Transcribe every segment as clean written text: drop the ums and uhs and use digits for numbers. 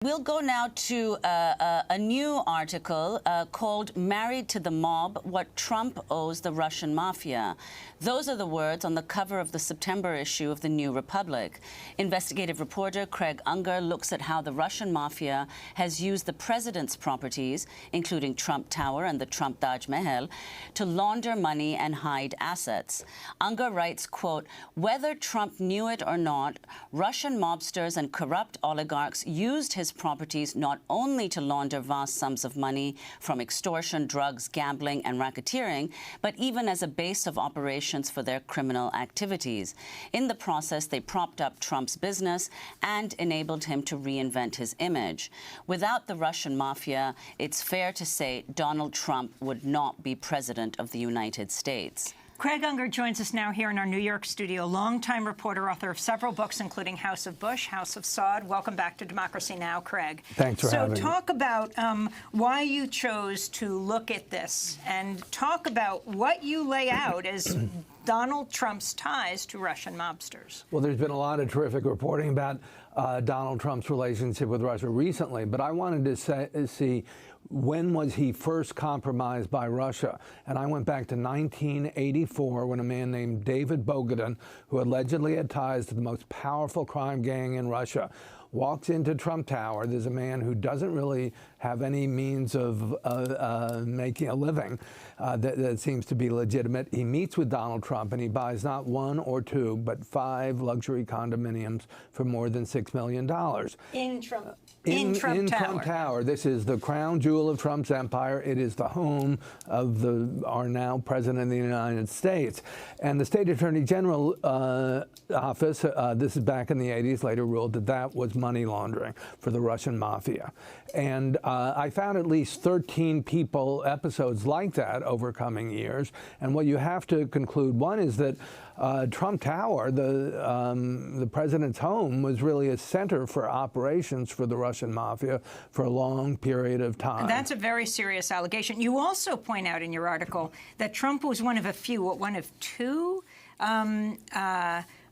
We'll go now to a new article called Married to the Mob, What Trump Owes the Russian Mafia. Those are the words on the cover of the September issue of the New Republic. Investigative reporter Craig Unger looks at how the Russian Mafia has used the president's properties, including Trump Tower and the Trump Taj Mahal, to launder money and hide assets. Unger writes, quote, whether Trump knew it or not, Russian mobsters and corrupt oligarchs used his properties not only to launder vast sums of money from extortion, drugs, gambling, and racketeering, but even as a base of operations for their criminal activities. In the process, they propped up Trump's business and enabled him to reinvent his image. Without the Russian mafia, it's fair to say Donald Trump would not be president of the United States. Craig Unger joins us now here in our New York studio, longtime reporter, author of several books, including House of Bush, House of Saud. Welcome back to Democracy Now!, Craig. Thanks for having me. So talk about why you chose to look at this and talk about what you lay out as Donald Trump's ties to Russian mobsters. Well, there's been a lot of terrific reporting about Donald Trump's relationship with Russia recently, but I wanted to see when was he first compromised by Russia? And I went back to 1984 when a man named David Bogadin, who allegedly had ties to the most powerful crime gang in Russia, walks into Trump Tower. There's a man who doesn't really have any means of making a living that seems to be legitimate. He meets with Donald Trump and he buys not one or two, but 5 luxury condominiums for more than $6 million. In Trump Trump Tower. This is the crown jewel of Trump's empire. It is the home of our now president of the United States. And the state attorney general office, this is back in the 80s, later ruled that that was money laundering for the Russian mafia. And I found at least 13 episodes like that over coming years. And what you have to conclude, one is that Trump Tower, the president's home, was really a center for operations for the Russian mafia for a long period of time. And that's a very serious allegation. You also point out in your article that Trump was one of a few, one of two,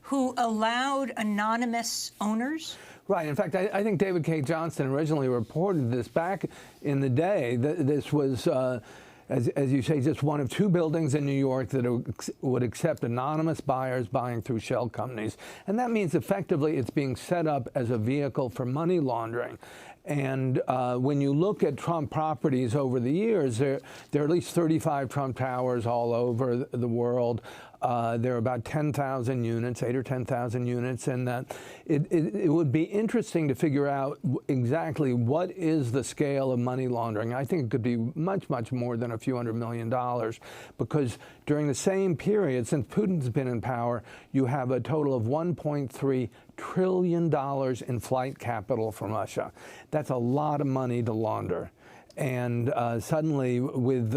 who allowed anonymous owners. Right. In fact, I think David K. Johnston originally reported this back in the day. This was, as you say, just one of 2 buildings in New York that would accept anonymous buyers buying through shell companies. And that means effectively it's being set up as a vehicle for money laundering. And when you look at Trump properties over the years, there are at least 35 Trump Towers all over the world. There are about 10,000 units, 8 or 10,000 units, and it would be interesting to figure out exactly what is the scale of money laundering. I think it could be much, much more than a few $100 million, because during the same period, since Putin's been in power, you have a total of $1.3 trillion in flight capital from Russia. That's a lot of money to launder. And suddenly, with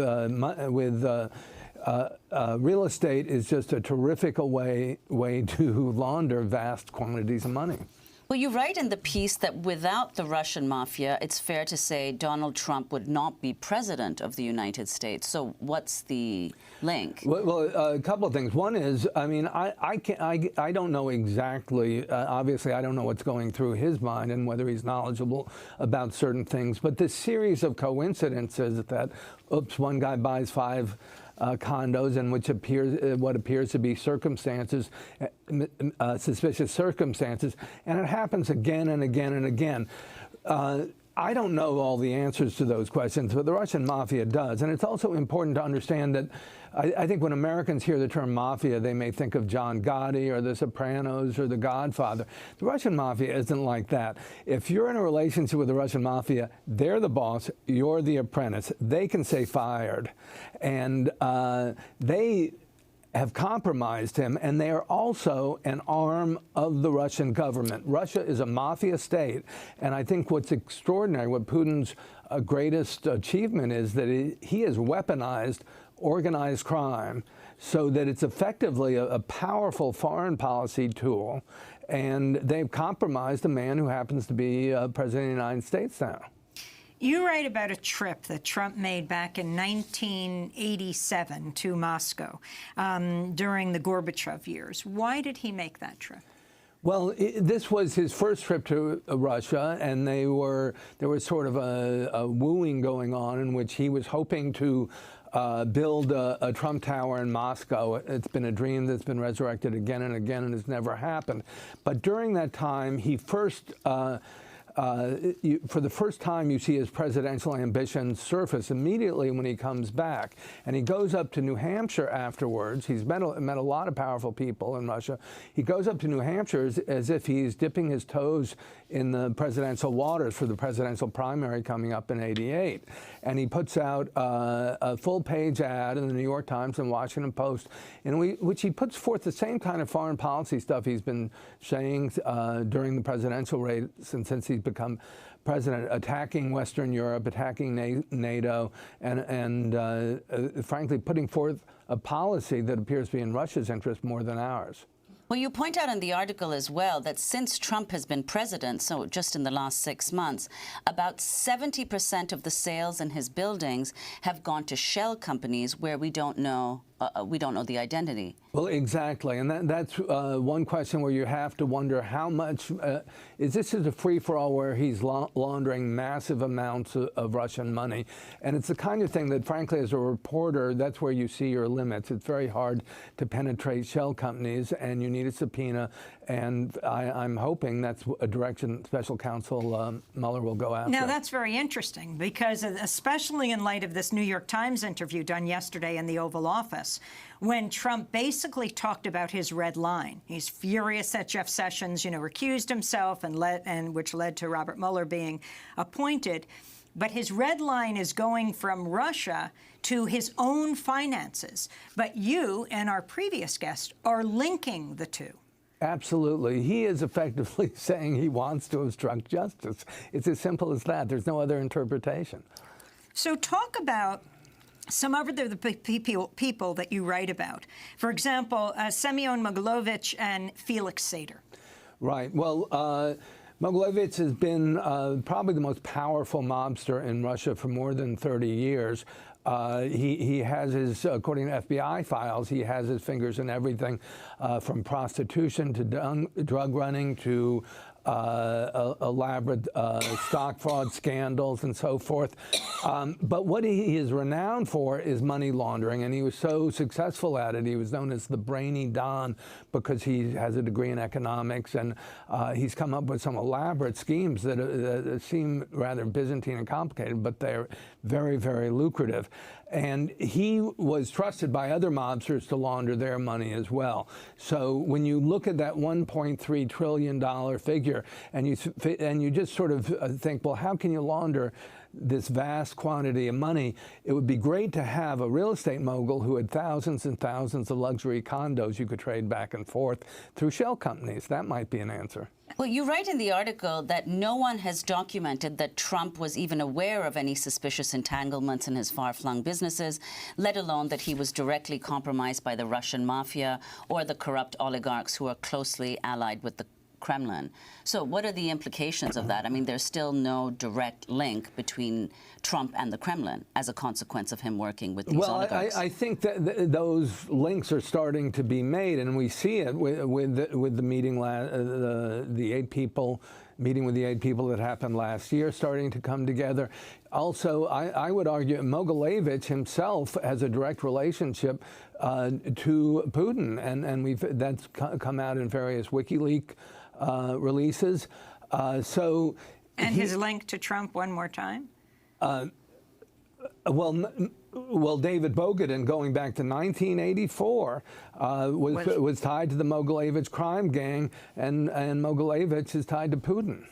real estate is just a terrific way to launder vast quantities of money. Well, you write in the piece that without the Russian mafia, it's fair to say Donald Trump would not be president of the United States. So what's the link? Well, a couple of things. One is, I mean, I don't know exactly, obviously I don't know what's going through his mind and whether he's knowledgeable about certain things, but this series of coincidences that, oops, one guy buys 5 condos in which what appears to be circumstances, suspicious circumstances, and it happens again and again and again. I don't know all the answers to those questions, but the Russian mafia does. And it's also important to understand that I think when Americans hear the term mafia, they may think of John Gotti or The Sopranos or The Godfather. The Russian mafia isn't like that. If you're in a relationship with the Russian mafia, they're the boss, you're the apprentice. They can say fired. And they have compromised him, and they are also an arm of the Russian government. Russia is a mafia state, and I think what's extraordinary, what Putin's greatest achievement is that he has weaponized organized crime so that it's effectively a powerful foreign policy tool, and they've compromised a man who happens to be president of the United States now. You write about a trip that Trump made back in 1987 to Moscow during the Gorbachev years. Why did he make that trip? Well, this was his first trip to Russia, and there was sort of a wooing going on in which he was hoping to build a Trump Tower in Moscow. It's been a dream that's been resurrected again and again and has never happened. But during that time, he first for the first time, you see his presidential ambitions surface immediately when he comes back. And he goes up to New Hampshire afterwards. He's met a lot of powerful people in Russia. He goes up to New Hampshire as if he's dipping his toes in the presidential waters for the presidential primary coming up in '88. And he puts out a full-page ad in the New York Times and Washington Post in which he puts forth the same kind of foreign policy stuff he's been saying during the presidential race since he's become president, attacking Western Europe, attacking NATO, and frankly putting forth a policy that appears to be in Russia's interest more than ours. Well, you point out in the article as well that since Trump has been president, so just in the last 6 months, about 70% of the sales in his buildings have gone to shell companies where we don't know the identity. Well, exactly, and that's one question where you have to wonder how much is this a free-for-all where he's laundering massive amounts of Russian money, and it's the kind of thing that, frankly, as a reporter, that's where you see your limits. It's very hard to penetrate shell companies, and you need a subpoena. And I'm hoping that's a direction Special Counsel Mueller will go after. Now, that's very interesting because, especially in light of this New York Times interview done yesterday in the Oval Office, when Trump basically talked about his red line. He's furious that Jeff Sessions, recused himself and which led to Robert Mueller being appointed. But his red line is going from Russia to his own finances. But you and our previous guest are linking the two. Absolutely. He is effectively saying he wants to obstruct justice. It's as simple as that. There's no other interpretation. So talk about some of the people that you write about. For example, Semyon Mogilevich and Felix Sater. Right. Well, Mogilevich has been probably the most powerful mobster in Russia for more than 30 years. He has his, according to FBI files, he has his fingers in everything from prostitution to drug running to elaborate stock fraud scandals and so forth. But what he is renowned for is money laundering, and he was so successful at it. He was known as the brainy Don because he has a degree in economics, and he's come up with some elaborate schemes that seem rather Byzantine and complicated, but they're very, very lucrative. And he was trusted by other mobsters to launder their money as well. So when you look at that $1.3 trillion figure and you just sort of think, well, how can you launder this vast quantity of money? It would be great to have a real estate mogul who had thousands and thousands of luxury condos you could trade back and forth through shell companies. That might be an answer. Well, you write in the article that no one has documented that Trump was even aware of any suspicious entanglements in his far-flung businesses, let alone that he was directly compromised by the Russian mafia or the corrupt oligarchs who are closely allied with the Kremlin. So what are the implications of that? I mean, there's still no direct link between Trump and the Kremlin as a consequence of him working with these oligarchs. I think that those links are starting to be made, and we see it with the meeting, the 8 people meeting with the 8 people that happened last year starting to come together. Also, I would argue Mogilevich himself has a direct relationship to Putin, and that's come out in various WikiLeaks releases. And his link to Trump one more time? Well, David Bogatin, going back to 1984, was tied to the Mogilevich crime gang, and Mogilevich is tied to Putin.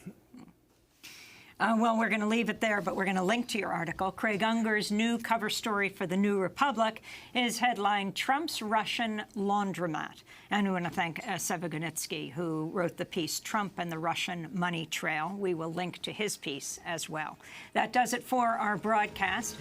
Well, we're going to leave it there, but we're going to link to your article. Craig Unger's new cover story for The New Republic is headlined, Trump's Russian Laundromat. And we want to thank Sevagunitsky, who wrote the piece, Trump and the Russian Money Trail. We will link to his piece as well. That does it for our broadcast.